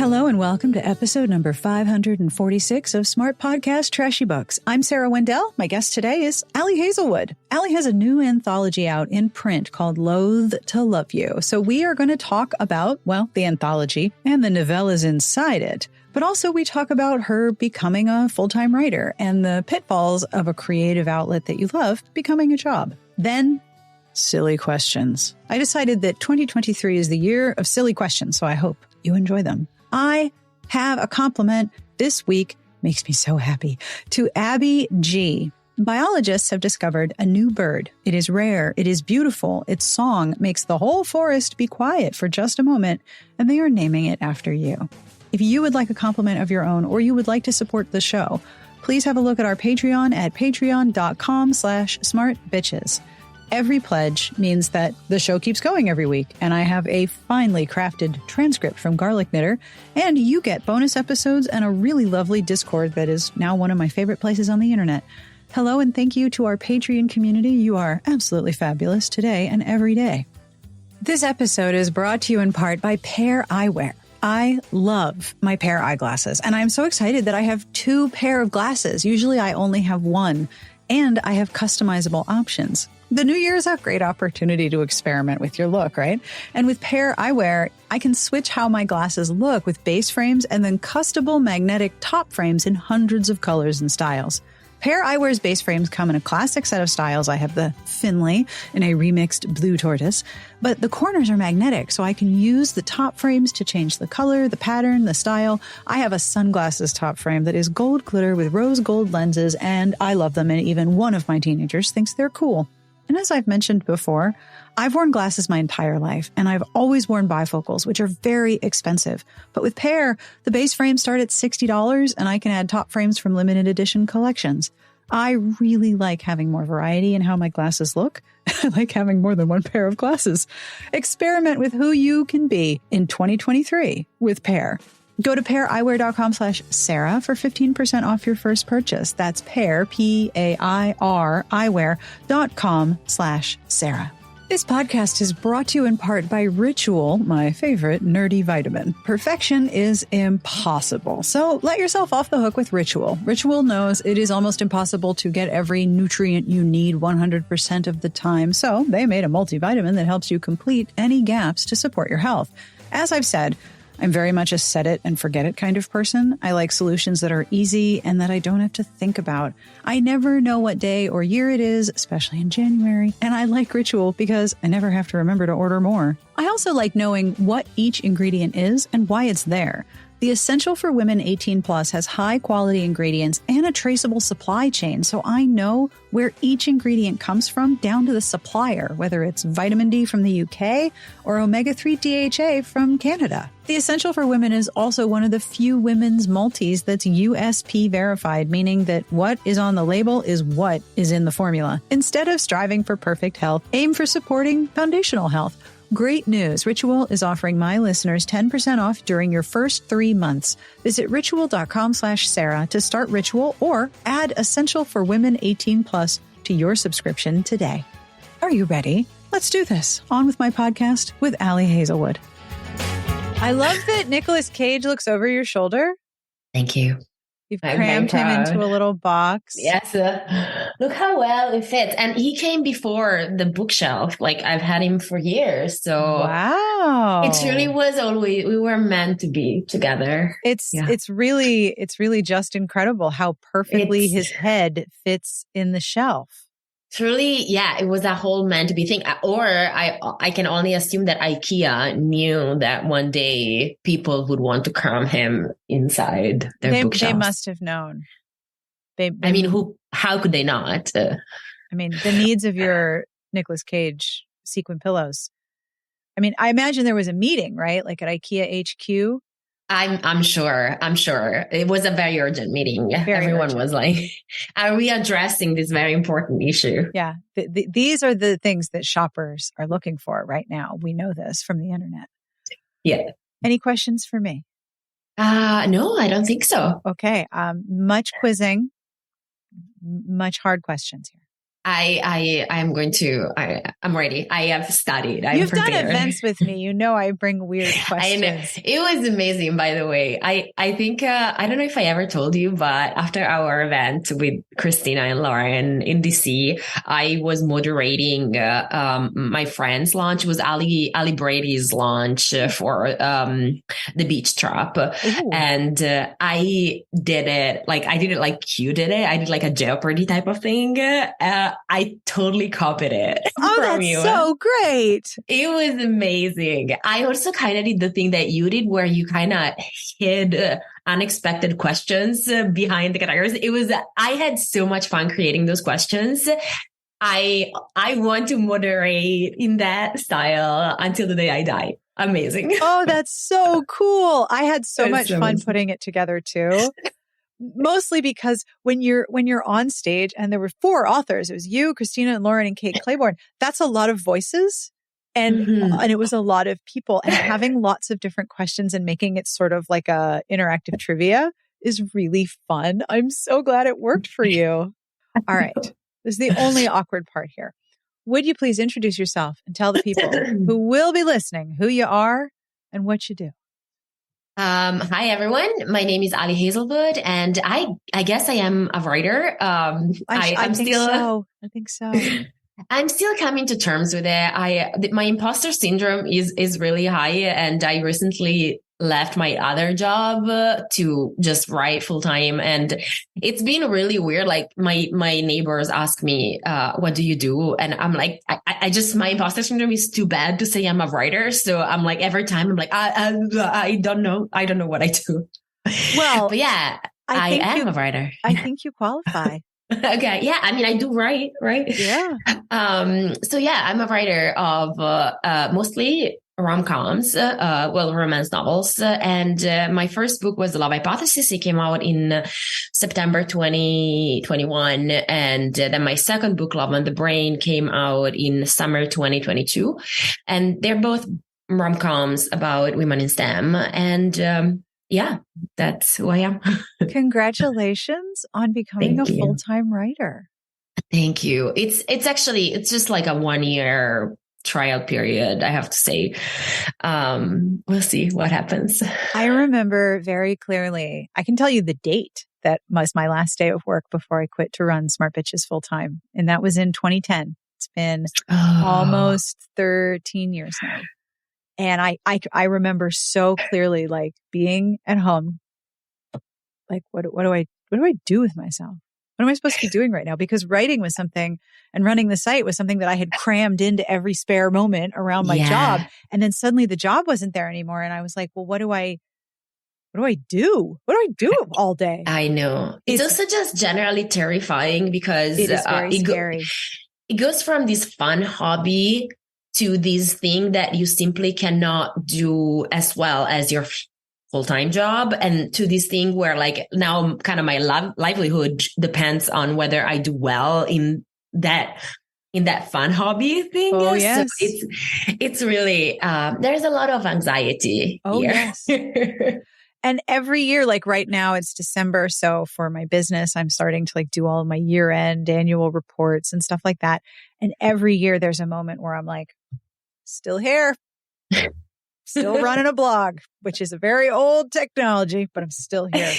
Hello and welcome to episode number 546 of Smart Podcast Trashy Books. I'm Sarah Wendell. My guest today is Allie Hazelwood. Allie has a new anthology out in print called Loathe to Love You. So we are going to talk about, well, the anthology and the novellas inside it. But also we talk about her becoming a full-time writer and the pitfalls of a creative outlet that you love becoming a job. Then silly questions. I decided that 2023 is the year of silly questions, so I hope you enjoy them. I have a compliment this week, makes me so happy, to Abby G. Biologists have discovered a new bird. It is rare, it is beautiful, its song makes the whole forest be quiet for just a moment, and they are naming it after you. If you would like a compliment of your own or you would like to support the show, please have a look at our Patreon at patreon.com/smartbitches. Every pledge means that the show keeps going every week, and I have a finely crafted transcript from Garlic Knitter, and you get bonus episodes and a really lovely Discord that is now one of my favorite places on the internet. Hello, and thank you to our Patreon community. You are absolutely fabulous today and every day. This episode is brought to you in part by Pair Eyewear. I love my Pair eyeglasses, and I'm so excited that I have 2 pair of glasses. Usually I only have 1, and I have customizable options. The new year is a great opportunity to experiment with your look, right? And with Pair Eyewear, I can switch how my glasses look with base frames and then customable magnetic top frames in hundreds of colors and styles. Pair Eyewear's base frames come in a classic set of styles. I have the Finlay in a remixed blue tortoise, but the corners are magnetic, so I can use the top frames to change the color, the pattern, the style. I have a sunglasses top frame that is gold glitter with rose gold lenses, and I love them, and even one of my teenagers thinks they're cool. And as I've mentioned before, I've worn glasses my entire life, and I've always worn bifocals, which are very expensive. But with Pair, the base frames start at $60, and I can add top frames from limited edition collections. I really like having more variety in how my glasses look. I like having more than one pair of glasses. Experiment with who you can be in 2023 with Pair. Go to paireyewear.com/Sarah for 15% off your first purchase. That's Pair, P-A-I-R, eyewear.com/Sarah. This podcast is brought to you in part by Ritual, my favorite nerdy vitamin. Perfection is impossible, so let yourself off the hook with Ritual. Ritual knows it is almost impossible to get every nutrient you need 100% of the time, so they made a multivitamin that helps you complete any gaps to support your health. As I've said, I'm very much a set it and forget it kind of person. I like solutions that are easy and that I don't have to think about. I never know what day or year it is, especially in January. And I like Ritual because I never have to remember to order more. I also like knowing what each ingredient is and why it's there. The Essential for Women 18 Plus has high quality ingredients and a traceable supply chain, so I know where each ingredient comes from down to the supplier, whether it's vitamin D from the UK or omega-3 DHA from Canada. The Essential for Women is also one of the few women's multis that's USP verified, meaning that what is on the label is what is in the formula. Instead of striving for perfect health, aim for supporting foundational health. Great news. Ritual is offering my listeners 10% off during your first 3 months. Visit ritual.com/Sarah to start Ritual or add Essential for Women 18 Plus to your subscription today. Are you ready? Let's do this. On with my podcast with Allie Hazelwood. I love that Nicolas Cage looks over your shoulder. Thank you. You've crammed him into a little box. Yes. Look how well it fits. And he came before the bookshelf. Like I've had him for years. So wow. It really was always, we were meant to be together. It's really just incredible how perfectly his head fits in the shelf. Truly, yeah, it was a whole meant to be thing. Or I can only assume that IKEA knew that one day people would want to cram him inside their bookshelves. They must have known. How could they not? The needs of your Nicolas Cage sequin pillows. I imagine there was a meeting, right? Like at IKEA HQ. I'm sure. It was a very urgent meeting. Everyone was like, are we addressing this very important issue? Yeah. These are the things that shoppers are looking for right now. We know this from the internet. Yeah. Any questions for me? No, I don't think so. Okay. Much quizzing, much hard questions here. I'm I'm ready. I have studied. You've prepared. done events with me. You know, I bring weird questions. I know. It was amazing, by the way. I think, I don't know if I ever told you, but after our event with Christina and Lauren in DC, I was moderating, my friend's launch. It was Ali Brady's launch for, the beach trap. Ooh. And, I did it like you did it. I did like a Jeopardy type of thing. I totally copied it. Oh, that's you. So great. It was amazing. I also kind of did the thing that you did where you kind of hid unexpected questions behind the categories. I had so much fun creating those questions. I want to moderate in that style until the day I die. Amazing. Oh, that's so cool. I had so much fun amazing. Putting it together too. Mostly because when you're on stage and there were 4 authors, it was you, Christina and Lauren and Kate Claiborne. That's a lot of voices and it was a lot of people, and having lots of different questions and making it sort of like a interactive trivia is really fun. I'm so glad it worked for you. All right. This is the only awkward part here. Would you please introduce yourself and tell the people who will be listening who you are and what you do? Hi everyone. My name is Ali Hazelwood, and I guess I am a writer. I think so. I'm still coming to terms with it. My imposter syndrome is really high, and I recently left my other job to just write full time, and it's been really weird. Like my neighbors ask me, "What do you do?" And I'm like, I just my imposter syndrome is too bad to say I'm a writer. So I'm like every time I'm like, I don't know what I do. Well, but yeah, I am a writer. I think you qualify. Okay. Yeah. I mean, I do write, right? Yeah. So yeah, I'm a writer of, mostly rom-coms, romance novels. And my first book was The Love Hypothesis. It came out in September 2021. And then my second book, Love on the Brain, came out in summer 2022. And they're both rom-coms about women in STEM. And yeah, that's who I am. Congratulations on becoming a full-time writer. Thank you. It's just like a 1-year trial period, I have to say. We'll see what happens. I remember very clearly, I can tell you the date that was my last day of work before I quit to run Smart Bitches full time. And that was in 2010. It's been almost 13 years now. And I remember so clearly, like being at home, like, what do I do with myself? What am I supposed to be doing right now? Because writing was something, and running the site was something that I had crammed into every spare moment around my job. And then suddenly the job wasn't there anymore. And I was like, well, what do I do? What do I do all day? I know. It's also just generally terrifying because it is very scary. It goes from this fun hobby to this thing that you simply cannot do as well as your full-time job, and to this thing where like now kind of my livelihood depends on whether I do well in that fun hobby thing. Oh, yes. So it's really, there's a lot of anxiety here. Yes. And every year, like right now it's December. So for my business, I'm starting to like do all of my year-end annual reports and stuff like that. And every year there's a moment where I'm like, still here, still running a blog, which is a very old technology, but I'm still here.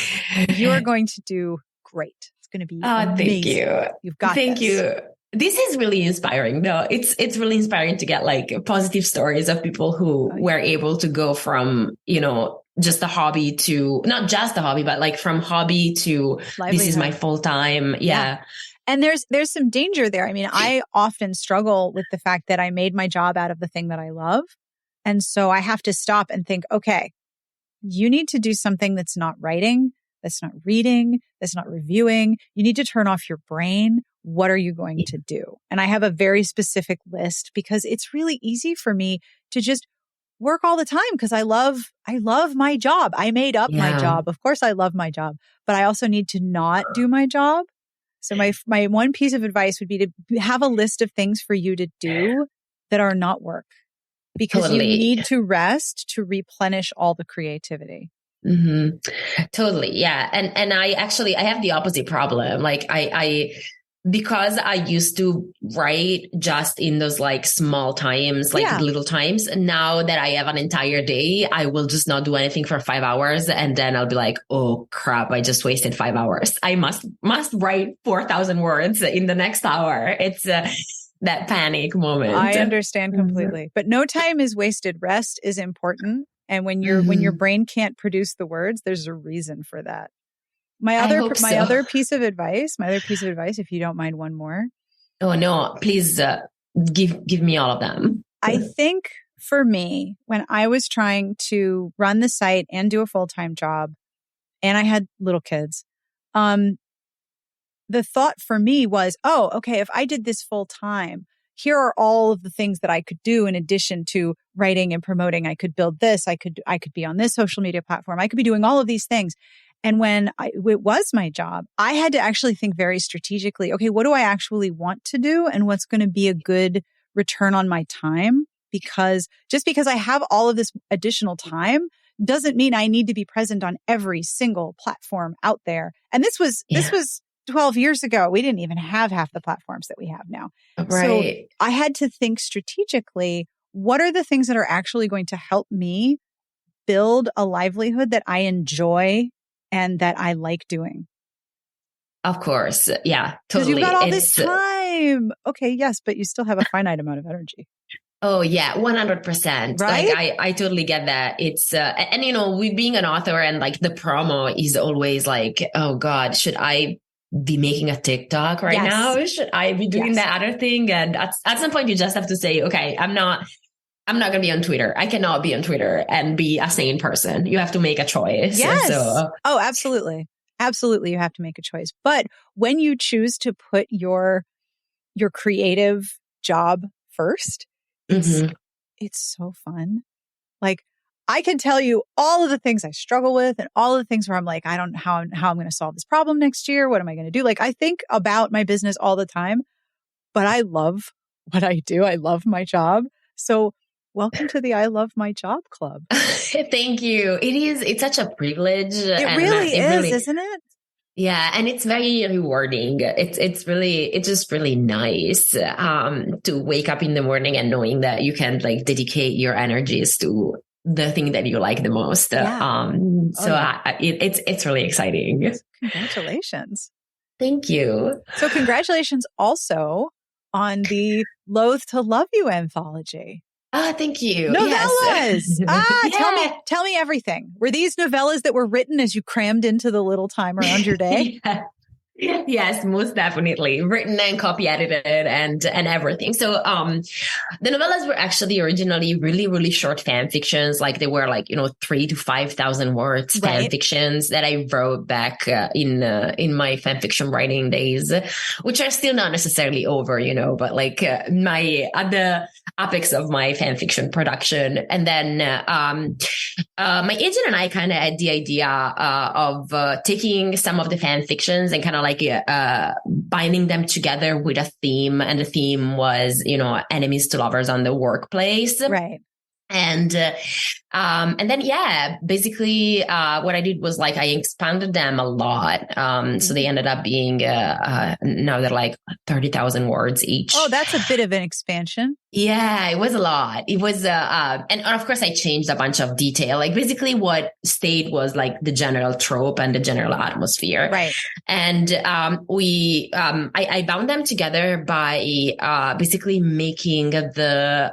You are going to do great. It's going to be amazing. Thank you. You've got Thank you. This is really inspiring. No, it's really inspiring to get like positive stories of people who were able to go from, just a hobby to not just a hobby, but like from hobby to livelihood. This is my full time. Yeah. And there's some danger there. I mean, I often struggle with the fact that I made my job out of the thing that I love. And so I have to stop and think, okay, you need to do something that's not writing, that's not reading, that's not reviewing. You need to turn off your brain. What are you going to do? And I have a very specific list because it's really easy for me to just work all the time because I love my job. I made up my job. Of course I love my job, but I also need to not do my job. So my one piece of advice would be to have a list of things for you to do that are not work, because you need to rest to replenish all the creativity. Mm-hmm. Totally. Yeah. And I have the opposite problem. Like because I used to write just in those like small times, like little times. Now that I have an entire day, I will just not do anything for 5 hours. And then I'll be like, oh crap, I just wasted 5 hours. I must write 4,000 words in the next hour. It's that panic moment. I understand completely, but no time is wasted. Rest is important. And when your brain can't produce the words, there's a reason for that. My other piece of advice, if you don't mind one more. Oh no, please give me all of them. I think for me, when I was trying to run the site and do a full-time job, and I had little kids, the thought for me was, oh, okay, if I did this full-time, here are all of the things that I could do in addition to writing and promoting. I could build this. I could be on this social media platform. I could be doing all of these things. And when it was my job, I had to actually think very strategically, okay, what do I actually want to do? And what's going to be a good return on my time? Because just because I have all of this additional time doesn't mean I need to be present on every single platform out there. And this was 12 years ago. We didn't even have half the platforms that we have now. Right. So I had to think strategically, what are the things that are actually going to help me build a livelihood that I enjoy and that I like doing? Of course. Yeah, totally. Because you've got all this time. Okay, yes, but you still have a finite amount of energy. Oh yeah, 100%. Right? Like I totally get that. It's, and you know, we being an author and like the promo is always like, oh God, should I be making a TikTok right now? Should I be doing that other thing? And at some point you just have to say, okay, I'm not going to be on Twitter. I cannot be on Twitter and be a sane person. You have to make a choice. Yes. So. Oh, absolutely. Absolutely. You have to make a choice. But when you choose to put your creative job first, it's so fun. Like I can tell you all of the things I struggle with and all of the things where I'm like, I don't know how I'm going to solve this problem next year. What am I going to do? Like I think about my business all the time, but I love what I do. I love my job. So welcome to the I Love My Job Club. Thank you. It's such a privilege. It really is, isn't it? Yeah. And it's very rewarding. It's just really nice, to wake up in the morning and knowing that you can like dedicate your energies to the thing that you like the most. It's really exciting. Congratulations. Thank you. So congratulations also on the Loathe to Love You anthology. Thank you. Novellas. Yes. Tell me everything. Were these novellas that were written as you crammed into the little time around your day? Yes, most definitely. Written and copy edited and everything. So, the novellas were actually originally really, really short fan fictions. Like they were like, 3,000 to 5,000 words fan fictions that I wrote back, in my fan fiction writing days, which are still not necessarily over, but like, at the apex of my fan fiction production. And then, my agent and I kind of had the idea, of, taking some of the fan fictions and kind of like binding them together with a theme. And the theme was, enemies to lovers on the workplace. Right. And then, basically, what I did was like, I expanded them a lot. So they ended up being, now they're like 30,000 words each. Oh, that's a bit of an expansion. Yeah, it was a lot. It was, and of course I changed a bunch of detail. Like basically what stayed was like the general trope and the general atmosphere. Right. And, I bound them together by, basically making the,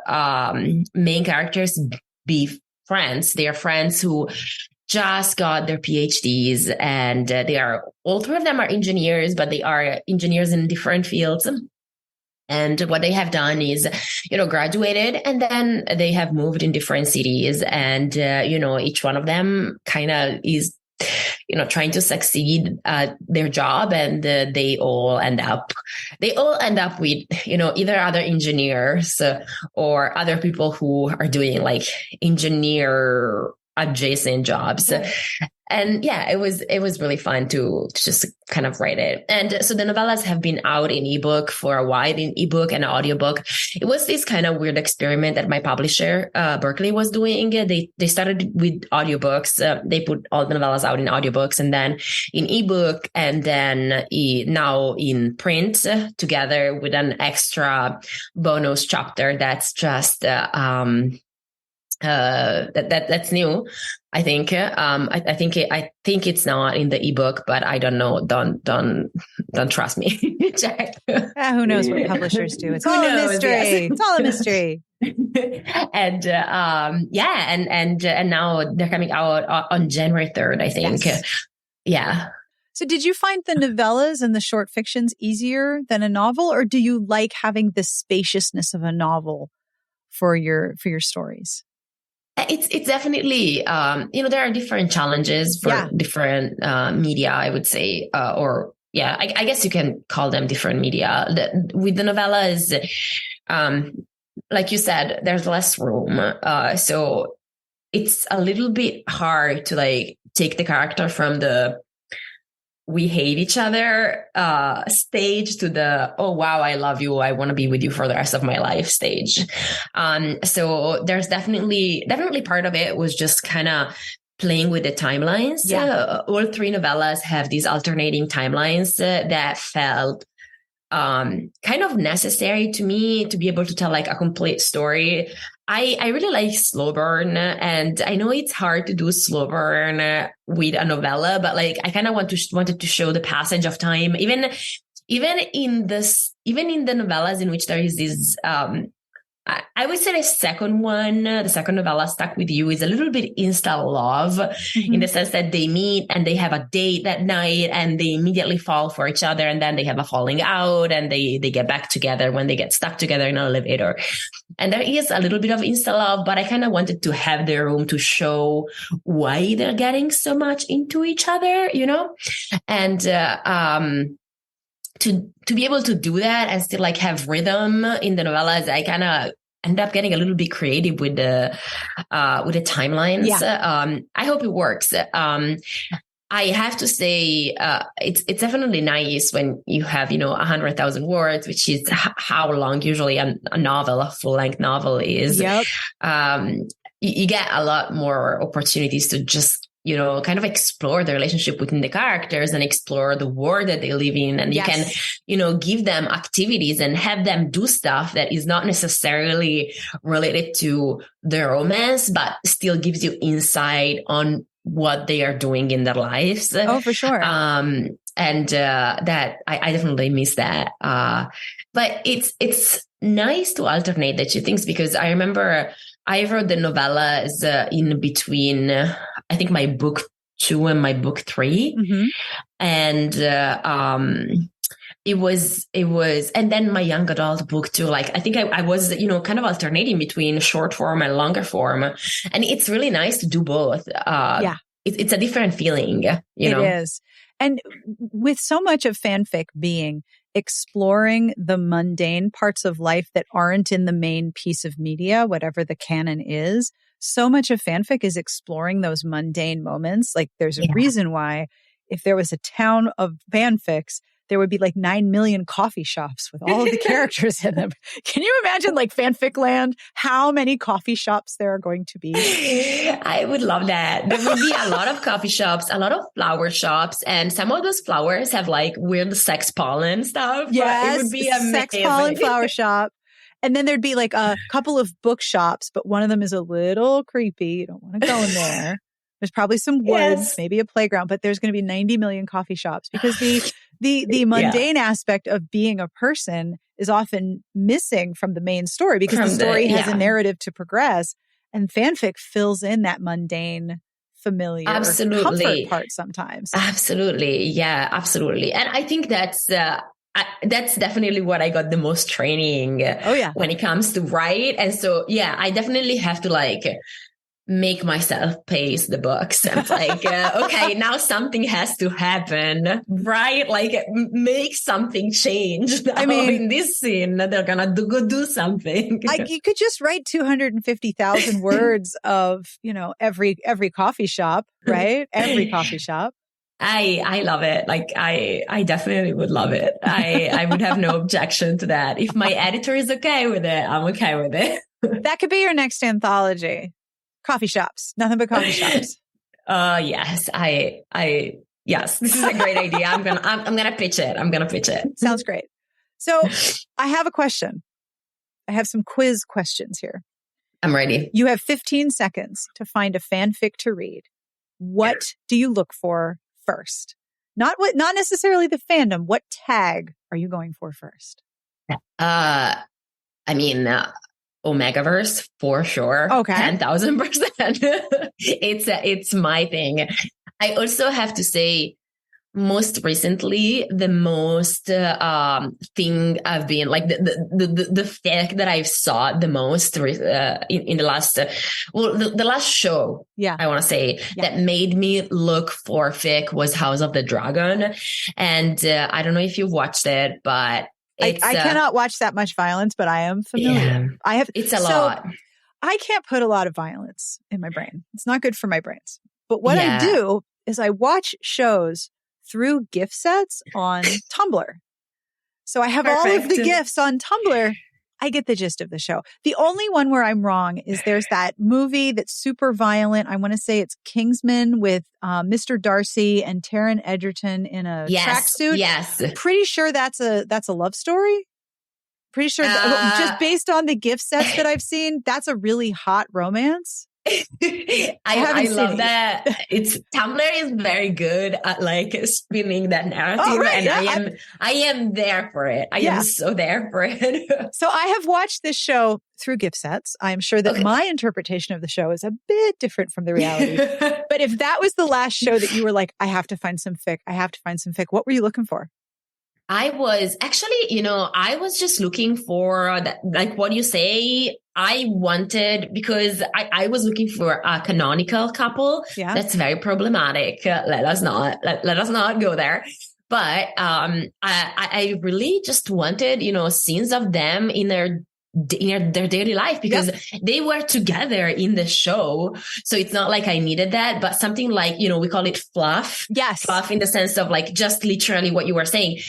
main characters be friends. They are friends who just got their PhDs and all three of them are engineers, but they are engineers in different fields. And what they have done is, graduated and then they have moved in different cities and, each one of them kind of is, trying to succeed at their job and they all end up with, either other engineers or other people who are doing like engineer adjacent jobs. And yeah, it was really fun to just kind of write it. And so the novellas have been out in ebook for a while, in ebook and audiobook. It was this kind of weird experiment that my publisher, Berkeley, was doing. They started with audiobooks. They put all the novellas out in audiobooks and then in ebook, and then now in print, together with an extra bonus chapter that's just that's new. I think. I think it's not in the ebook, but I don't know. Don't trust me. Check. Who knows what publishers do? It's all a mystery. Yes. It's all a mystery. And and now they're coming out on January 3rd, I think. Yes. Yeah. So did you find the novellas and the short fictions easier than a novel, or do you like having the spaciousness of a novel for your stories? It's definitely, there are different challenges for different media, I would say, I guess you can call them different media. With the novellas, like you said, there's less room. So it's a little bit hard to like take the character from the we hate each other stage to the, oh, wow, I love you, I want to be with you for the rest of my life stage. So there's definitely part of it was just kind of playing with the timelines. Yeah. All three novellas have these alternating timelines that felt kind of necessary to me to be able to tell like a complete story. I really like slow burn, and I know it's hard to do slow burn with a novella, but like I kind of wanted to show the passage of time, even in the novellas in which there is this I would say the second novella, Stuck With You, is a little bit insta love in the sense that they meet and they have a date that night and they immediately fall for each other, and then they have a falling out and they get back together when they get stuck together in an elevator. And there is a little bit of insta love, but I kind of wanted to have the room to show why they're getting so much into each other, and to be able to do that and still like have rhythm in the novellas, I kind of end up getting a little bit creative with the timelines. Yeah. I hope it works. I have to say, it's definitely nice when you have, 100,000 words, which is how long usually a novel, a full length novel is. Yep. You get a lot more opportunities to just, kind of explore the relationship within the characters and explore the world that they live in. And yes. You can, give them activities and have them do stuff that is not necessarily related to the romance, but still gives you insight on what they are doing in their lives. Oh, for sure. That I definitely miss that. But it's nice to alternate the two things, because I remember I wrote the novellas in between, I think, my book 2 and my book 3. Mm-hmm. And it was, and then my young adult book too. Like, I think I was, kind of alternating between short form and longer form. And it's really nice to do both. It's a different feeling, It is. And with so much of fanfic being exploring the mundane parts of life that aren't in the main piece of media, whatever the canon is, so much of fanfic is exploring those mundane moments. Like, there's a reason why if there was a town of fanfics, there would be like 9 million coffee shops with all of the characters in them. Can you imagine, like, fanfic land, how many coffee shops there are going to be? I would love that. There would be a lot of coffee shops, a lot of flower shops, and some of those flowers have like weird sex pollen stuff. Yes, it would be amazing. Sex pollen flower shop. And then there'd be like a couple of bookshops, but one of them is a little creepy. You don't want to go in there. There's probably some woods, maybe a playground, but there's going to be 90 million coffee shops, because the mundane aspect of being a person is often missing from the main story, because the story has a narrative to progress, and fanfic fills in that mundane, familiar comfort part sometimes. Absolutely. Yeah, absolutely. And I think that's definitely what I got the most training when it comes to write. And so, I definitely have to make myself pace the books. I'm like, okay, now something has to happen, right? Like make something change. I mean, in this scene, they're gonna go do something. You could just write 250,000 words of, every coffee shop, right? Every coffee shop. I love it. Like I definitely would love it. I would have no objection to that. If my editor is okay with it, I'm okay with it. That could be your next anthology. Coffee shops, nothing but coffee shops. Yes, yes, this is a great idea. I'm gonna pitch it. Sounds great. So I have a question. I have some quiz questions here. I'm ready. You have 15 seconds to find a fanfic to read. What do you look for first? Not necessarily the fandom. What tag are you going for first? I mean, Omegaverse for sure. Okay. 10,000%. It's my thing. I also have to say, most recently, the most thing I've been like the fic that I've saw the most in the last the last show, I want to say, that made me look for fic was House of the Dragon, and I don't know if you've watched it, but I cannot watch that much violence, but I am familiar. It's a lot. I can't put a lot of violence in my brain. It's not good for my brains. But what I do is I watch shows through GIF sets on Tumblr. So I have all of the GIFs on Tumblr. I get the gist of the show. The only one where I'm wrong is there's that movie that's super violent. I want to say it's Kingsman with Mr. Darcy and Taron Egerton in a tracksuit. Yes. Pretty sure that's a love story. Pretty sure just based on the GIF sets that I've seen, that's a really hot romance. I love that. Tumblr is very good at like spinning that narrative, and I am there for it. I am so there for it. So I have watched this show through GIF sets. I am sure that my interpretation of the show is a bit different from the reality. But if that was the last show that you were like, I have to find some fic, what were you looking for? I was actually, I was just looking for that, like what you say. I wanted, because I was looking for a canonical couple. Yeah. That's very problematic. Let us not go there. But I really just wanted, scenes of them in their daily life, because they were together in the show. So it's not like I needed that, but something like, we call it fluff. Yes. Fluff in the sense of like just literally what you were saying.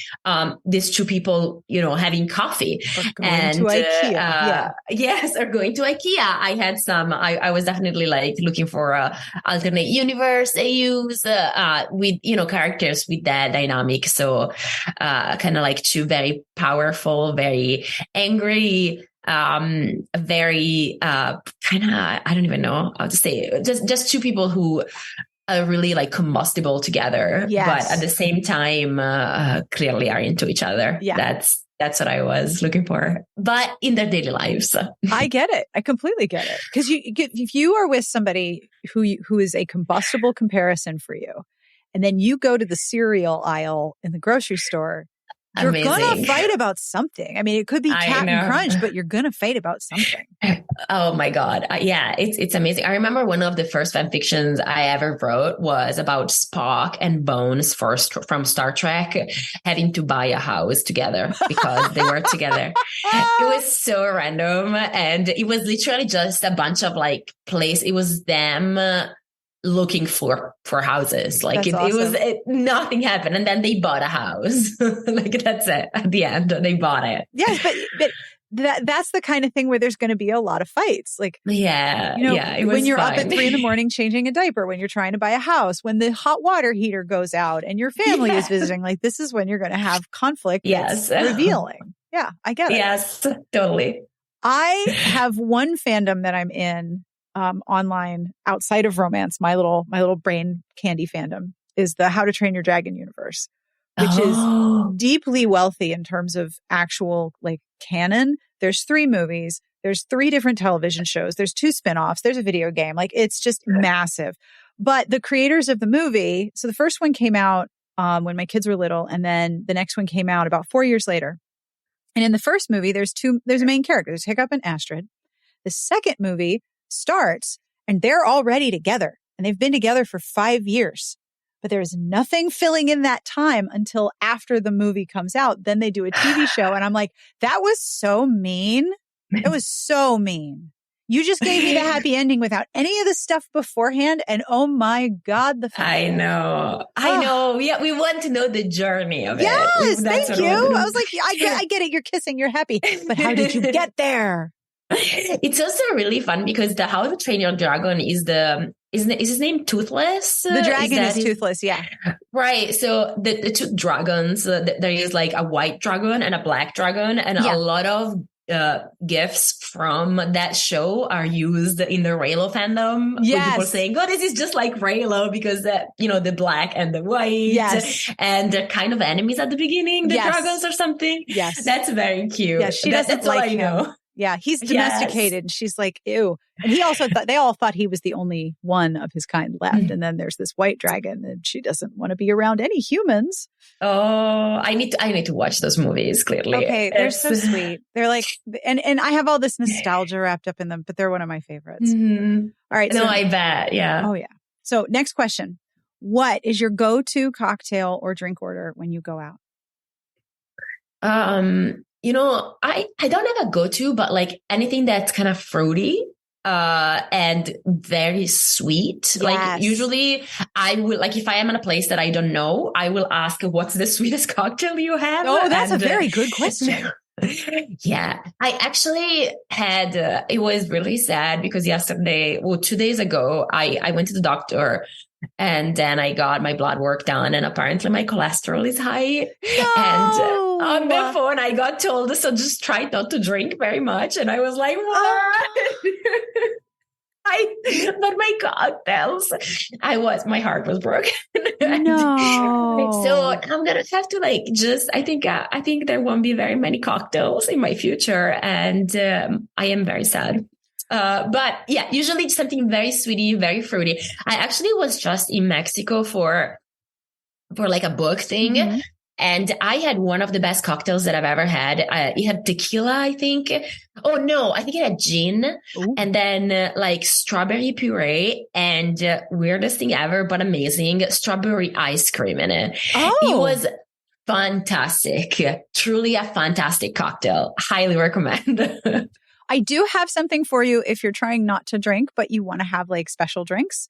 These two people, having coffee. Or going to IKEA. Yes, or going to IKEA. I had some, I was definitely like looking for a alternate universe they use with, characters with that dynamic. So kind of like two very powerful, very angry, very kind of, I don't even know how to say it. Just two people who are really like combustible together, but at the same time clearly are into each other. That's what I was looking for, but in their daily lives. I get it. I completely get it. Because if you are with somebody who is a combustible comparison for you, and then you go to the cereal aisle in the grocery store, you're going to fight about something. I mean, it could be Captain Crunch, but you're going to fight about something. Oh my God. It's amazing. I remember one of the first fan fictions I ever wrote was about Spock and Bones from Star Trek having to buy a house together because they were together. It was so random. And it was literally just a bunch of like it was them looking for houses. Like it nothing happened. And then they bought a house. Like that's it. At the end, they bought it. Yes. But that's the kind of thing where there's going to be a lot of fights. Like, when you're up at 3 a.m. changing a diaper, when you're trying to buy a house, when the hot water heater goes out and your family is visiting, like this is when you're going to have conflict. Yes. That's revealing. Yeah, I get it. Yes, totally. I have one fandom that I'm in online outside of romance. My little brain candy fandom is the How to Train Your Dragon universe, which is deeply wealthy in terms of actual like canon. There's 3 movies. There's 3 different television shows. There's 2 spinoffs. There's a video game. Like it's just massive. But the creators of the movie, so the first one came out when my kids were little, and then the next one came out about 4 years later. And in the first movie, there's a main character. There's Hiccup and Astrid. The second movie starts and they're already together and they've been together for 5 years. But there's nothing filling in that time until after the movie comes out. Then they do a TV show. And I'm like, that was so mean. It was so mean. You just gave me the happy ending without any of the stuff beforehand. And oh my God, the I know. Yeah, we want to know the journey of it. Yes, thank you. I was like, I get it. You're kissing, you're happy. But how did you get there? It's also really fun because the How to Train Your Dragon is his name Toothless? The dragon is Toothless, yeah. Right. So the two dragons, there is like a white dragon and a black dragon, and a lot of gifts from that show are used in the Raylo fandom. Yes. With people saying, "Oh, this is just like Raylo because the black and the white." Yes. And they're kind of enemies at the beginning, the dragons or something. Yes. That's very cute. Yeah, she doesn't that's like all I him. know. Yeah, he's domesticated. And she's like, ew. And he also thought, they all thought he was the only one of his kind left. And then there's this white dragon and she doesn't want to be around any humans. Oh, I need to watch those movies, clearly. Okay, they're so sweet. They're like, and I have all this nostalgia wrapped up in them, but they're one of my favorites. Mm-hmm. All right. No, I bet. Yeah. Oh, yeah. So next question. What is your go-to cocktail or drink order when you go out? I don't have a go-to, but like anything that's kind of fruity and very sweet. Yes. Like usually I will, like if I am in a place that I don't know, I will ask what's the sweetest cocktail you have? Oh, that's a very good question. Yeah, I actually had, it was really sad because 2 days ago, I went to the doctor and then I got my blood work done and apparently my cholesterol is high. No. And on the phone, I got told, so just try not to drink very much. And I was like, what? But my cocktails, my heart was broken. No. So I'm going to have to I think there won't be very many cocktails in my future. And I am very sad. But yeah, usually something very sweety, very fruity. I actually was just in Mexico for like a book thing. Mm-hmm. And I had one of the best cocktails that I've ever had. It had tequila, I think. Oh, no, I think it had gin. Ooh. And then like strawberry puree and weirdest thing ever, but amazing, strawberry ice cream in it. Oh. It was fantastic. Truly a fantastic cocktail. Highly recommend. I do have something for you if you're trying not to drink, but you want to have like special drinks.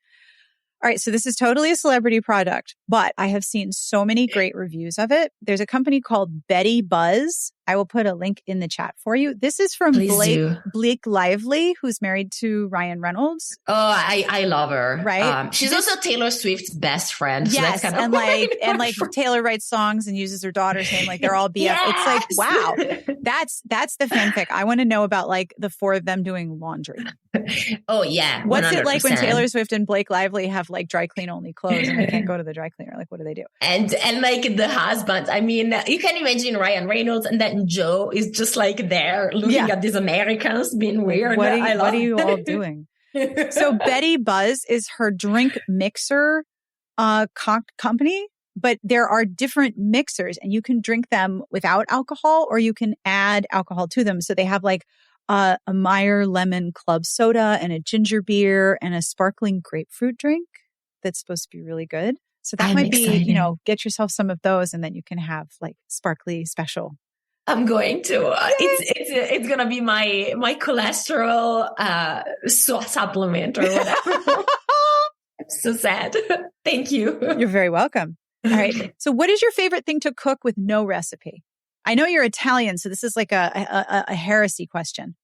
All right. So this is totally a celebrity product, but I have seen so many great reviews of it. There's a company called Betty Buzz. I will put a link in the chat for you. This is from Blake Lively, who's married to Ryan Reynolds. Oh, I love her. Right. She's also Taylor Swift's best friend. So yes. That's kind of Taylor writes songs and uses her daughter's name. Like they're all BF. Yes! It's like, wow, that's the fanfic. I want to know about like the four of them doing laundry. Oh yeah. 100%. What's it like when Taylor Swift and Blake Lively have like dry clean only clothes and they can't go to the dry cleaner? Like, what do they do? And like the husbands, I mean, you can imagine Ryan Reynolds and then Joe is just like there looking at these Americans being weird. What are you all doing? So Betty Buzz is her drink mixer company, but there are different mixers and you can drink them without alcohol or you can add alcohol to them. So they have like a Meyer lemon club soda and a ginger beer and a sparkling grapefruit drink that's supposed to be really good. So that might be, get yourself some of those and then you can have like sparkly special. I'm going to. It's gonna be my cholesterol supplement or whatever. I'm so sad. Thank you. You're very welcome. All right. So, what is your favorite thing to cook with no recipe? I know you're Italian, so this is like a heresy question.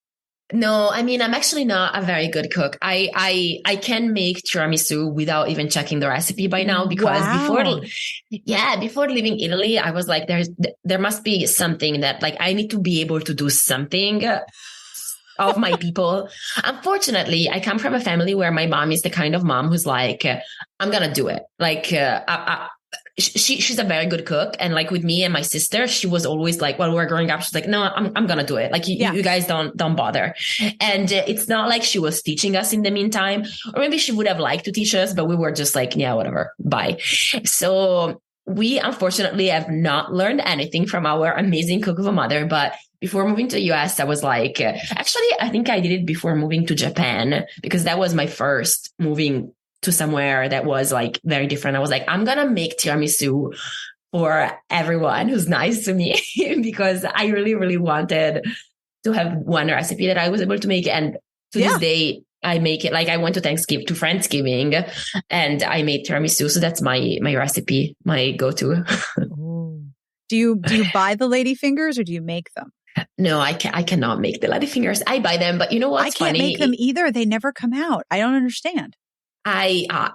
No, I mean, I'm actually not a very good cook. I can make tiramisu without even checking the recipe by now because before leaving Italy, I was like, there must be something that like I need to be able to do something of my people. Unfortunately, I come from a family where my mom is the kind of mom who's like, I'm going to do it. Like, she's a very good cook. And like with me and my sister, she was always like, while we were growing up, she's like, no, I'm going to do it. Like you guys don't bother. And it's not like she was teaching us in the meantime, or maybe she would have liked to teach us, but we were just like, yeah, whatever, bye. So we unfortunately have not learned anything from our amazing cook of a mother, but before moving to the US, I was like, actually, I think I did it before moving to Japan because that was my first moving to somewhere that was like very different. I was like, I'm going to make tiramisu for everyone who's nice to me because I really, really wanted to have one recipe that I was able to make. And to this day, I make it. Like I went to Friendsgiving and I made tiramisu. So that's my recipe, my go-to. Do you buy the ladyfingers or do you make them? No, I cannot make the ladyfingers. I buy them, but you know what's I can't funny? make them either. They never come out. I don't understand. But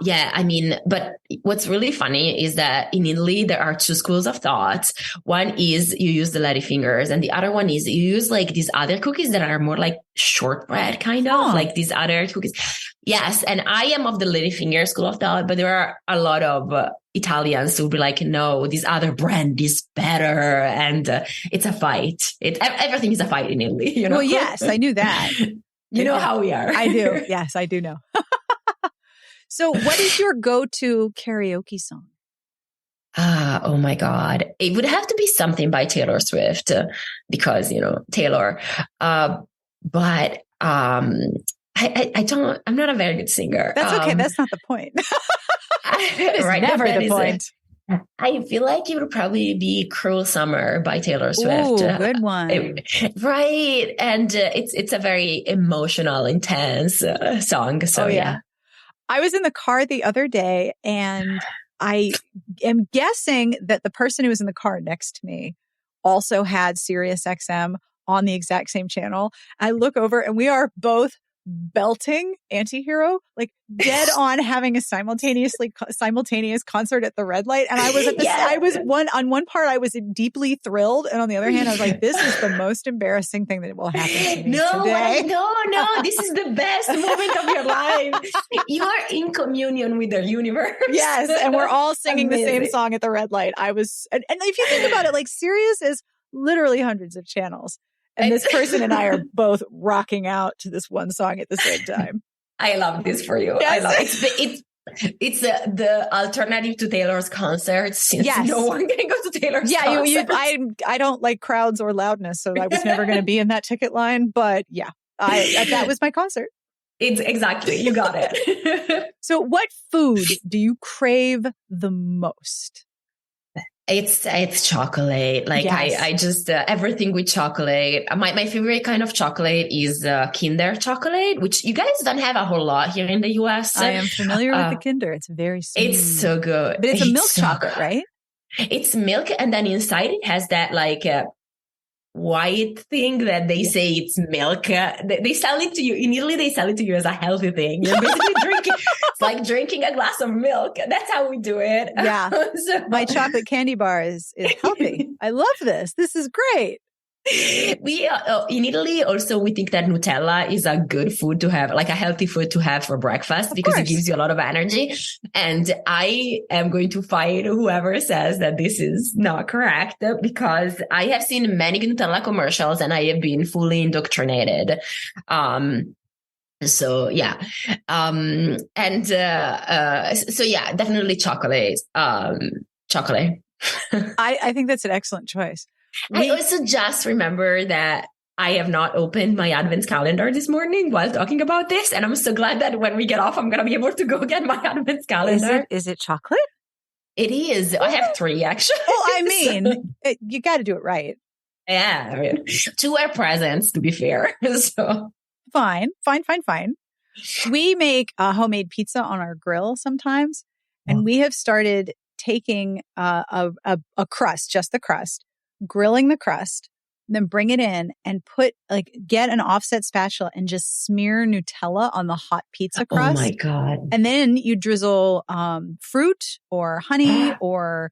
what's really funny is that in Italy, there are two schools of thought. One is you use the ladyfingers and the other one is you use like these other cookies that are more like shortbread kind of like these other cookies. Yes. And I am of the ladyfinger school of thought, but there are a lot of Italians who will be like, no, this other brand is better. And it's a fight. Everything is a fight in Italy, you know? Well, yes, I knew that. You know how we are. I do. Yes, I do know. So what is your go-to karaoke song? Oh my God. It would have to be something by Taylor Swift because, you know, Taylor. But I'm not a very good singer. That's okay. That's not the point. That is right, never the point. I feel like it would probably be Cruel Summer by Taylor Swift. Ooh, good one. Right. And it's a very emotional, intense song. So yeah. I was in the car the other day and I am guessing that the person who was in the car next to me also had Sirius XM on the exact same channel. I look over and we are both belting Antihero, like dead on having a simultaneous concert at the red light. And I was on one part, I was deeply thrilled. And on the other hand, I was like, this is the most embarrassing thing that will happen to me today. No, this is the best moment of your life. You are in communion with the universe. Yes. And we're all singing the same song at the red light. And if you think about it, like Sirius is literally hundreds of channels. And this person and I are both rocking out to this one song at the same time. I love this for you. Yes. I love it. It's the alternative to Taylor's concerts. Since no one can go to Taylor's concerts. I don't like crowds or loudness, so I was never going to be in that ticket line. But yeah, that was my concert. It's exactly, you got it. So what food do you crave the most? It's chocolate. Like yes. I just, everything with chocolate. My favorite kind of chocolate is Kinder chocolate, which you guys don't have a whole lot here in the US. I am familiar with the Kinder. It's very sweet. It's so good. But it's a milk chocolate, right? It's milk. And then inside it has that like white thing that they say it's milk. They sell it to you. In Italy, they sell it to you as a healthy thing. You're basically drinking. It's like drinking a glass of milk. That's how we do it. Yeah. My chocolate candy bar is healthy. I love this. This is great. We in Italy also we think that Nutella is a good food to have, like a healthy food to have for breakfast because it gives you a lot of energy. And I am going to fight whoever says that this is not correct because I have seen many Nutella commercials and I have been fully indoctrinated. So yeah. So yeah, definitely chocolate. Chocolate. I think that's an excellent choice. I also just remember that I have not opened my advent calendar this morning while talking about this. And I'm so glad that when we get off, I'm going to be able to go get my advent calendar. Is it chocolate? It is. I have 3 actually. Oh, I mean, you got to do it right. Yeah. I mean, 2 are presents to be fair. So fine. We make a homemade pizza on our grill sometimes. And we have started taking a crust, just the crust, grilling the crust, then bring it in and get an offset spatula and just smear Nutella on the hot pizza crust. Oh my God. And then you drizzle fruit or honey or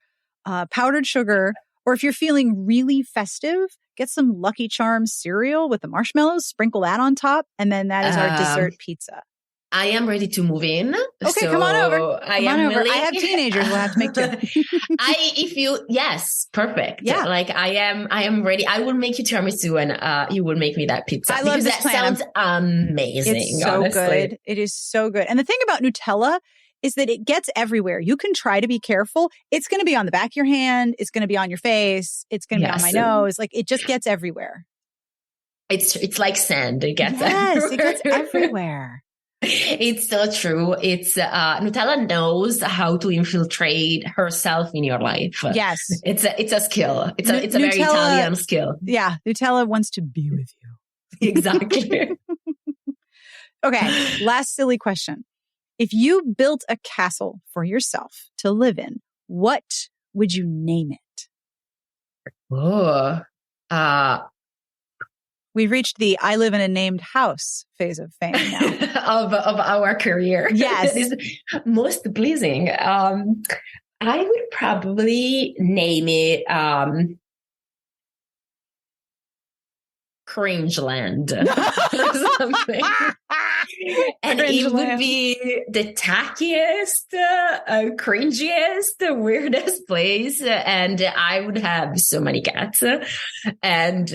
powdered sugar. Or if you're feeling really festive, get some Lucky Charms cereal with the marshmallows, sprinkle that on top. And then that is our dessert pizza. I am ready to move in. Okay, come on over. I have teenagers. We'll have to make 2. Yes, perfect. Yeah. Like I am ready. I will make you tiramisu and you will make me that pizza. I love this that plan. Sounds amazing. It's so honestly. good. It is so good. And the thing about Nutella is that it gets everywhere. You can try to be careful. It's going to be on the back of your hand. It's going to be on your face. It's going to be on my nose. Like it just gets everywhere. It's like sand. It gets it gets everywhere. It's so true. It's Nutella knows how to infiltrate herself in your life. Yes, it's a skill. It's a very Italian skill. Yeah, Nutella wants to be with you. Exactly. Okay, last silly question. If you built a castle for yourself to live in, what would you name it? Oh, we've reached the I live in a named house phase of fame now. of our career. Yes. That is most pleasing. I would probably name it Cringeland or something. And it would be the tackiest, cringiest, weirdest place. And I would have so many cats. And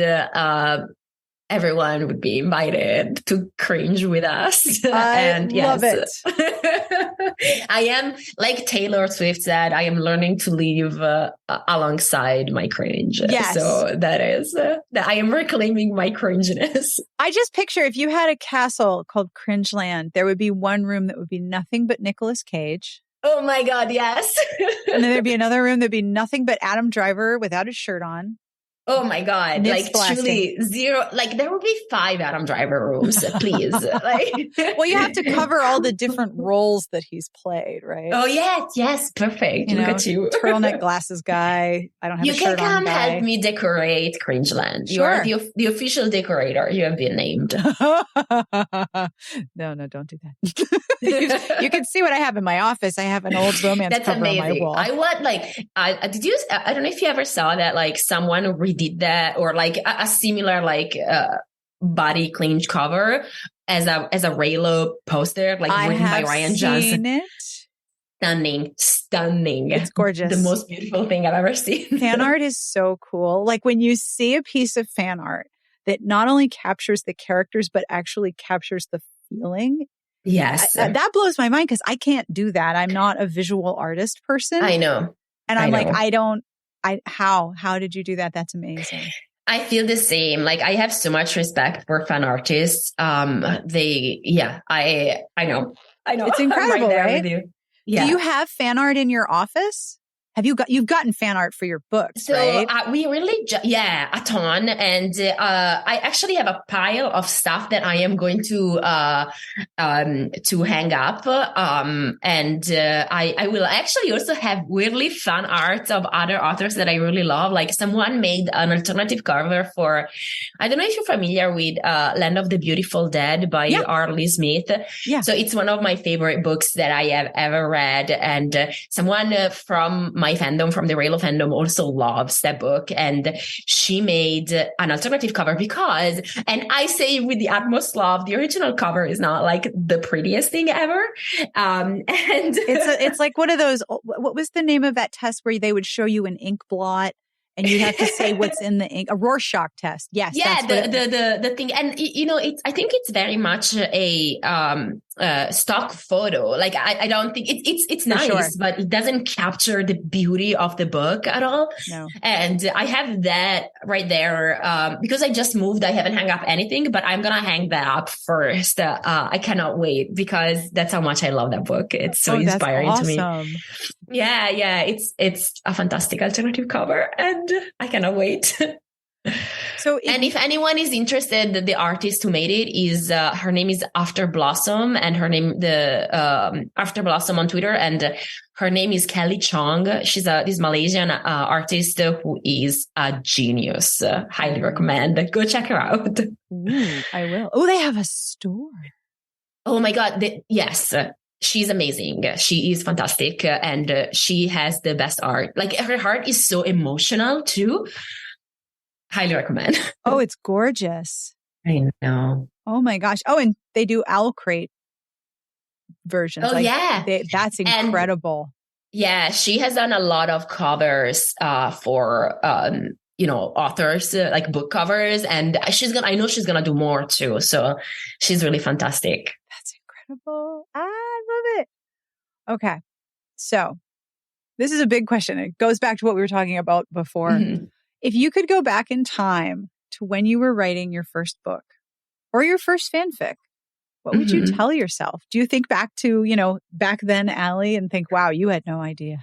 everyone would be invited to cringe with us. And love it. I am, like Taylor Swift said, I am learning to live alongside my cringe. Yes. So that is, I am reclaiming my cringiness. I just picture if you had a castle called Cringeland, there would be one room that would be nothing but Nicolas Cage. Oh my God, yes. And then there'd be another room that'd be nothing but Adam Driver without his shirt on. Oh my God. Like truly zero, like there will be 5 Adam Driver rooms, please. Well, you have to cover all the different roles that he's played, right? Oh yes. Perfect. Look at you. Turtleneck glasses guy. I don't have a shirt on. You can come help me decorate Cringeland. Sure. You are the official decorator. You have been named. No, don't do that. You can see what I have in my office. I have an old romance cover amazing. On my wall. I want I don't know if you ever saw that, like someone redid that, or like a similar body clinch cover as a Raylo poster, like written by Ryan Johnson. It. Stunning. It's gorgeous. The most beautiful thing I've ever seen. Fan art is so cool. Like when you see a piece of fan art that not only captures the characters, but actually captures the feeling. Yes. That blows my mind because I can't do that. I'm not a visual artist person. I know. And I'm how did you do that? That's amazing. I feel the same. Like I have so much respect for fan artists. I know. It's incredible, right? Yeah. Do you have fan art in your office? You've gotten fan art for your books, right? We really, a ton. And I actually have a pile of stuff that I am going to hang up. I will actually also have weirdly fun art of other authors that I really love. Like someone made an alternative cover for, I don't know if you're familiar with Land of the Beautiful Dead by R.Lee Smith. Yeah. So it's one of my favorite books that I have ever read. And someone from my fandom, from the Raylo fandom, also loves that book, and she made an alternative cover because, and I say with the utmost love, the original cover is not like the prettiest thing ever, and it's like one of those. What was the name of that test where they would show you an ink blot and you have to say what's in the ink? A Rorschach test. Yes. Yeah. The thing, and I think it's very much a stock photo. Like I don't think it's nice, sure, but it doesn't capture the beauty of the book at all. No. And I have that right there because I just moved. I haven't hung up anything, but I'm gonna hang that up first. I cannot wait because that's how much I love that book. It's so inspiring to me. Yeah. It's a fantastic alternative cover, and I cannot wait. And if anyone is interested, the artist who made it is her name is After Blossom, and her name After Blossom on Twitter, and her name is Kelly Chong. She's this Malaysian artist who is a genius. Highly recommend. Go check her out. Ooh, I will. Oh, they have a store. Oh my God! Yes. She's amazing. She is fantastic, and she has the best art. Like her art is so emotional too. Highly recommend. Oh, it's gorgeous. I know. Oh my gosh. Oh, and they do Owl Crate versions. Oh, yeah. That's incredible. And, she has done a lot of covers for authors, like book covers, and I know she's gonna do more too. So she's really fantastic. That's incredible. I love it. Okay. So this is a big question. It goes back to what we were talking about before. Mm-hmm. If you could go back in time to when you were writing your first book or your first fanfic, what would you tell yourself? Do you think back to, back then, Allie, and think, wow, you had no idea.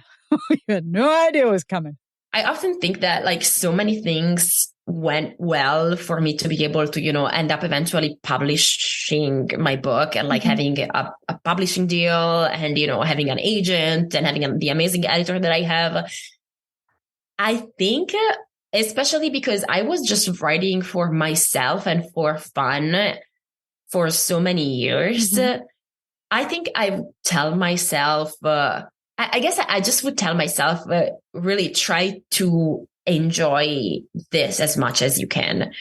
You had no idea what was coming. I often think that like so many things went well for me to be able to, end up eventually publishing my book and like having a publishing deal and, having an agent and having the amazing editor that I have. I think, especially because I was just writing for myself and for fun for so many years, I think I tell myself, I guess I just would tell myself, really try to enjoy this as much as you can.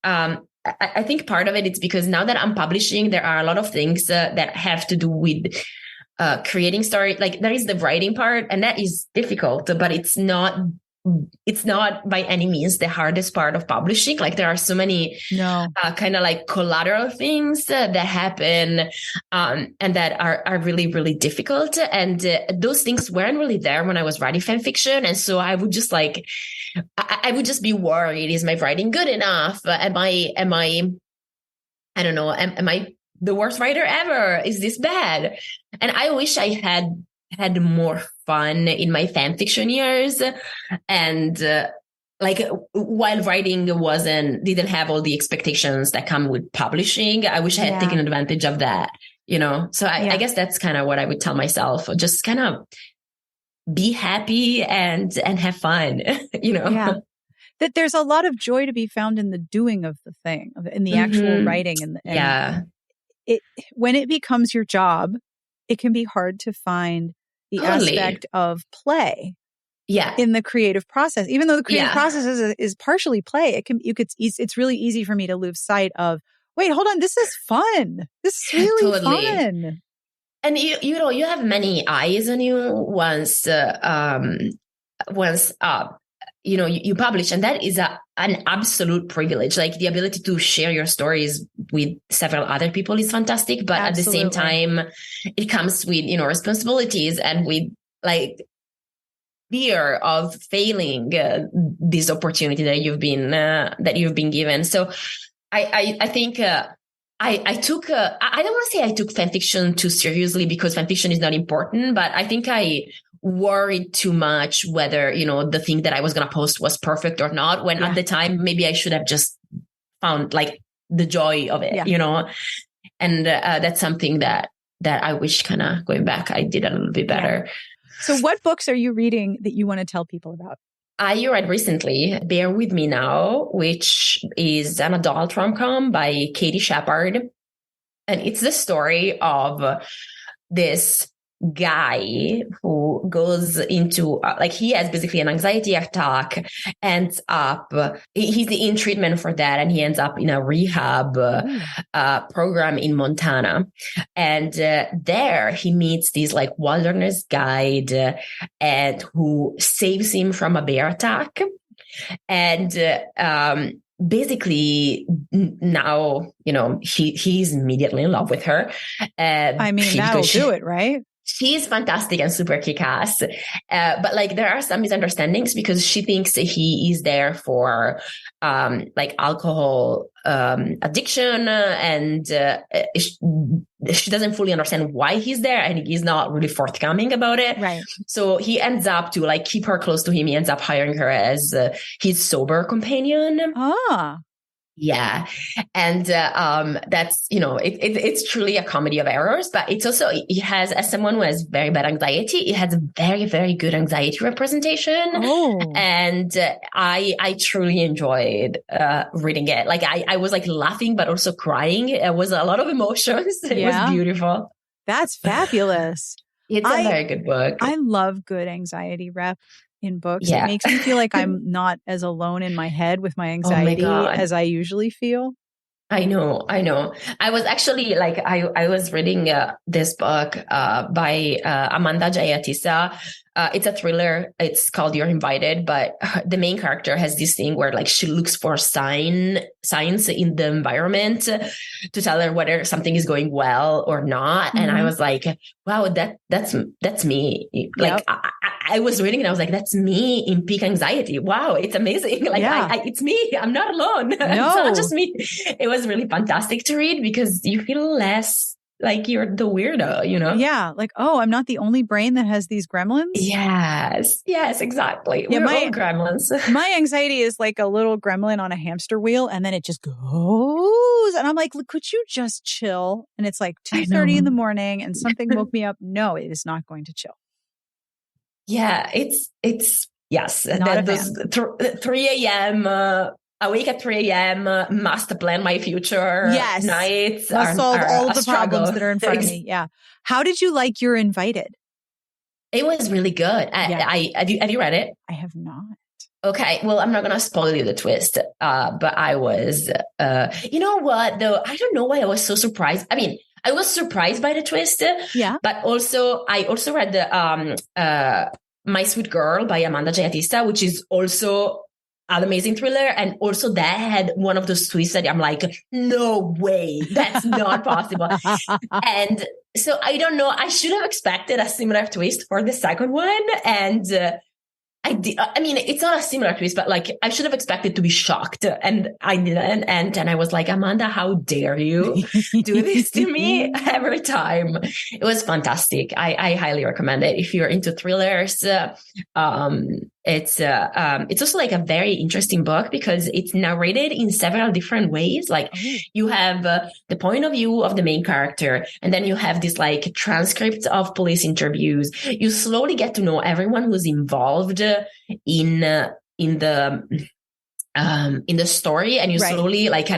I think part of it is because now that I'm publishing, there are a lot of things that have to do with creating story. Like there is the writing part, and that is difficult, but it's not by any means the hardest part of publishing. Like there are so many kind of like collateral things that happen and that are really, really difficult. And those things weren't really there when I was writing fan fiction. And so I would just I would just be worried. Is my writing good enough? Am I, I don't know, am I the worst writer ever? Is this bad? And I wish I had more fun in my fan fiction years, and while writing didn't have all the expectations that come with publishing. I wish I had taken advantage of that, so I guess that's kind of what I would tell myself. Just kind of be happy and have fun, that there's a lot of joy to be found in the doing of the thing, in the actual writing, and when it becomes your job, it can be hard to find the aspect of play in the creative process. Even though the creative process is partially play, it's really easy for me to lose sight of, wait, hold on, this is fun. This is really fun. And you have many eyes on you once you publish, and that is an absolute privilege. Like the ability to share your stories with several other people is fantastic, but at the same time, it comes with, responsibilities and with like fear of failing this opportunity that you've been given. So I think I took, I don't want to say I took fanfiction too seriously, because fanfiction is not important, but I think I worried too much whether, the thing that I was going to post was perfect or not, when at the time, maybe I should have just found like the joy of it, and that's something that I wish kind of going back, I did a little bit better. So what books are you reading that you want to tell people about? I read recently Bear With Me Now, which is an adult rom-com by Katie Shepard. And it's the story of this guy who goes into he has basically an anxiety attack, ends up, he's in treatment for that, and he ends up in a rehab program in Montana. And there he meets this wilderness guide and who saves him from a bear attack. And basically now, he's immediately in love with her. That'll do it, right? She's fantastic and super kick-ass. But there are some misunderstandings, because she thinks he is there for alcohol addiction, and she doesn't fully understand why he's there, and he's not really forthcoming about it. Right. So he ends up to keep her close to him. He ends up hiring her as his sober companion. Yeah. And that's, it's truly a comedy of errors, but it's also, it has, as someone who has very bad anxiety, it has a very, very good anxiety representation. And I truly enjoyed reading it. I was laughing, but also crying. It was a lot of emotions. It was beautiful. That's fabulous. It's a very good book. I love good anxiety rep in books. It makes me feel like I'm not as alone in my head with my anxiety as I usually feel. I know. I was actually I was reading this book by Amanda Jayatissa it's a thriller. It's called You're Invited, but the main character has this thing where like she looks for signs in the environment to tell her whether something is going well or not. And I was like, wow, that's me. Like I was reading and I was like, that's me in peak anxiety. Wow, it's amazing. Like it's me. I'm not alone. No. It's not just me. It was really fantastic to read because you feel less like you're the weirdo, you know? Yeah. Like, oh, I'm not the only brain that has these gremlins. Yes, exactly. Yeah, we're all gremlins. My anxiety is like a little gremlin on a hamster wheel, and then it just goes. And I'm like, could you just chill? And it's like 2:30 in the morning and something woke me up. No, it is not going to chill. Yeah, it's yes. Not those 3 a.m. Awake at 3 a.m. Must plan my future. Yes, nights. Must solve all of the problems that are in front of me. Yeah. How did you like You're Invited? It was really good. Have you read it? I have not. Okay. Well, I'm not going to spoil you the twist. But I was, you know what though? I don't know why I was so surprised. I mean, I was surprised by the twist. Yeah. But I also read the, My Sweet Girl by Amanda Giattista, which is also an amazing thriller. And also that had one of those twists that I'm like, no way, that's not possible. And so I don't know. I should have expected a similar twist for the second one. And I did. I mean, it's not a similar twist, but like I should have expected to be shocked, and I didn't. And I was like, Amanda, how dare you do this to me every time? It was fantastic. I highly recommend it if you're into thrillers. It's also like a very interesting book because it's narrated in several different ways. Like you have the point of view of the main character, and then you have this like transcript of police interviews. You slowly get to know everyone who's involved in the story, and you slowly like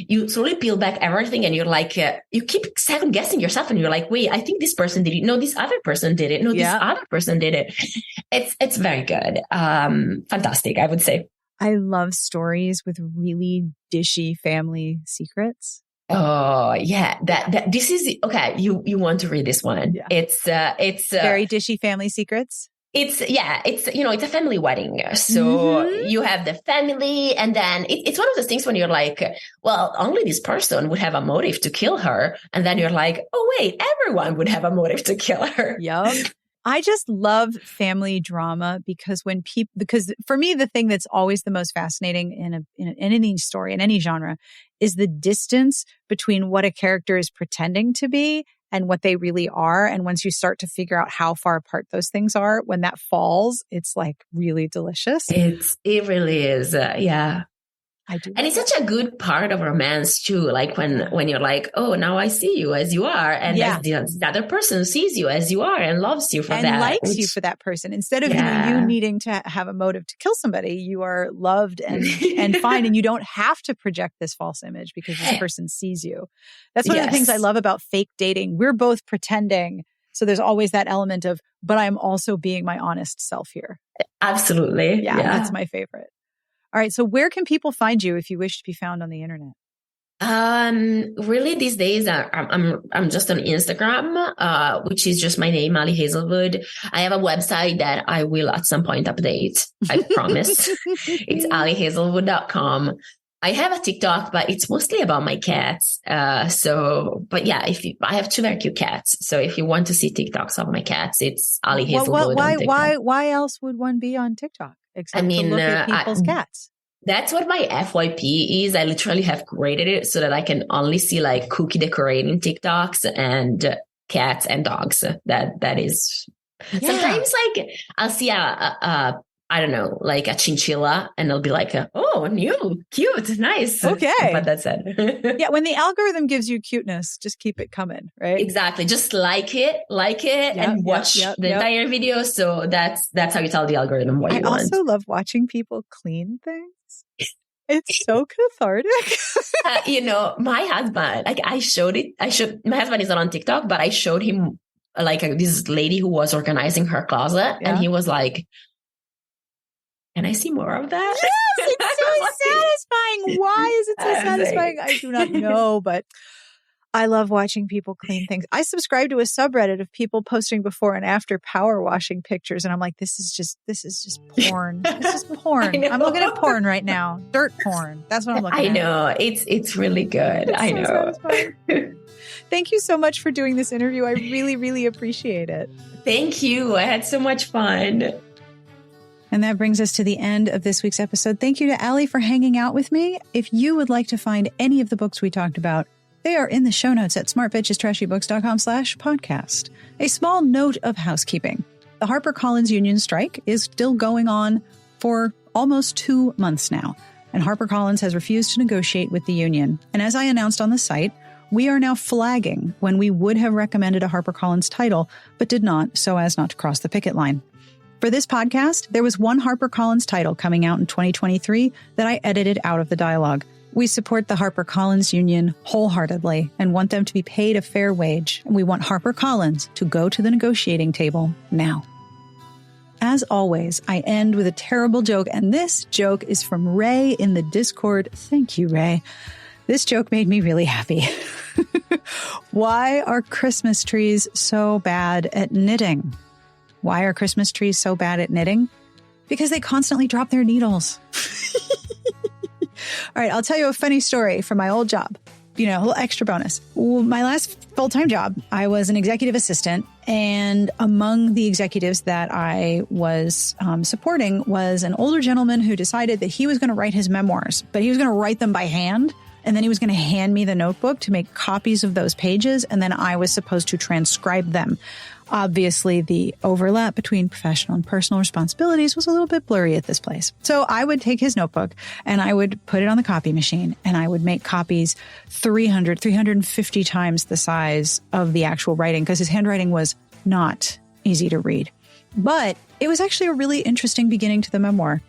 you slowly peel back everything, and you're like you keep second guessing yourself, and you're like, wait, I think this person did it. No, this other person did it. No, this other person did it. It's very good. Fantastic, I would say. I love stories with really dishy family secrets. Oh yeah, that this is okay. You want to read this one? Yeah. It's very dishy family secrets. It's a family wedding. So you have the family, and then it's one of those things when you're like, well, only this person would have a motive to kill her. And then you're like, oh wait, everyone would have a motive to kill her. Yep. I just love family drama because because for me, the thing that's always the most fascinating in any story, in any genre, is the distance between what a character is pretending to be and what they really are. And once you start to figure out how far apart those things are, when that falls, it's like really delicious. It really is. Yeah. I do. And it's such a good part of romance too. Like when you're like, oh, now I see you as you are. And the other person sees you as you are and loves you for that. And likes you for that person. Instead of you needing to have a motive to kill somebody, you are loved and fine. And you don't have to project this false image because this person sees you. That's one of the things I love about fake dating. We're both pretending. So there's always that element of, but I'm also being my honest self here. Absolutely. Yeah. That's my favorite. All right. So where can people find you if you wish to be found on the internet? Really these days, I'm just on Instagram, which is just my name, Ali Hazelwood. I have a website that I will at some point update. I promise. It's alihazelwood.com. I have a TikTok, but it's mostly about my cats. But yeah, I have 2 very cute cats. So if you want to see TikToks of my cats, it's Ali Hazelwood. Why else would one be on TikTok? Except to look at people's cats. That's what my FYP is. I literally have created it so that I can only see like cookie decorating TikToks and cats and dogs. That is sometimes like I'll see I don't know, like a chinchilla, and it'll be like, oh, new, cute, nice. Okay. But that's it. Yeah. When the algorithm gives you cuteness, just keep it coming, right? Exactly. Just like it, and watch the entire video. So that's how you tell the algorithm what you want. I also love watching people clean things. It's so cathartic. My husband, like my husband is not on TikTok, but I showed him like this lady who was organizing her closet, and he was like, can I see more of that? Yes, it's so satisfying. Why is it so satisfying? I do not know, but I love watching people clean things. I subscribe to a subreddit of people posting before and after power washing pictures. And I'm like, this is just porn. This is porn. I'm looking at porn right now. Dirt porn. That's what I'm looking at. I know. It's really good. It's I know. Thank you so much for doing this interview. I really, really appreciate it. Thank you. I had so much fun. And that brings us to the end of this week's episode. Thank you to Allie for hanging out with me. If you would like to find any of the books we talked about, they are in the show notes at smartbitchestrashybooks.com/podcast. A small note of housekeeping. The HarperCollins union strike is still going on for almost 2 months now, and HarperCollins has refused to negotiate with the union. And as I announced on the site, we are now flagging when we would have recommended a HarperCollins title, but did not, so as not to cross the picket line. For this podcast, there was one HarperCollins title coming out in 2023 that I edited out of the dialogue. We support the HarperCollins union wholeheartedly and want them to be paid a fair wage. And we want HarperCollins to go to the negotiating table now. As always, I end with a terrible joke, and this joke is from Ray in the Discord. Thank you, Ray. This joke made me really happy. Why are Christmas trees so bad at knitting? Why are Christmas trees so bad at knitting? Because they constantly drop their needles. All right, I'll tell you a funny story from my old job. A little extra bonus. My last full-time job, I was an executive assistant, and among the executives that I was supporting was an older gentleman who decided that he was going to write his memoirs, but he was going to write them by hand, and then he was going to hand me the notebook to make copies of those pages, and then I was supposed to transcribe them. Obviously, the overlap between professional and personal responsibilities was a little bit blurry at this place. So I would take his notebook and I would put it on the copy machine and I would make copies 350 times the size of the actual writing because his handwriting was not easy to read. But it was actually a really interesting beginning to the memoir.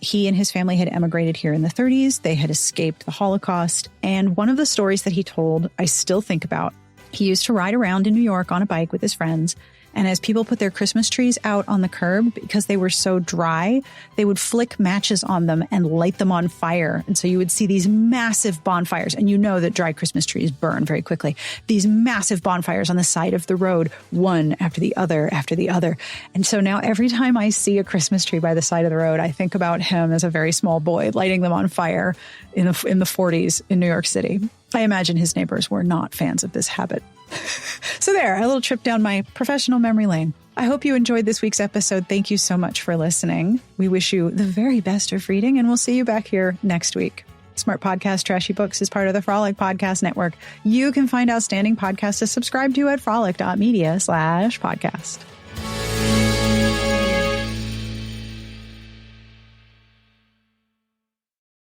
He and his family had emigrated here in the 30s. They had escaped the Holocaust. And one of the stories that he told, I still think about. He used to ride around in New York on a bike with his friends. And as people put their Christmas trees out on the curb, because they were so dry, they would flick matches on them and light them on fire. And so you would see these massive bonfires. And you know that dry Christmas trees burn very quickly. These massive bonfires on the side of the road, one after the other after the other. And so now every time I see a Christmas tree by the side of the road, I think about him as a very small boy lighting them on fire in the 40s in New York City. I imagine his neighbors were not fans of this habit. So there, a little trip down my professional memory lane. I hope you enjoyed this week's episode. Thank you so much for listening. We wish you the very best of reading, and we'll see you back here next week. Smart Podcast Trashy Books is part of the Frolic Podcast Network. You can find outstanding podcasts to subscribe to at frolic.media/podcast.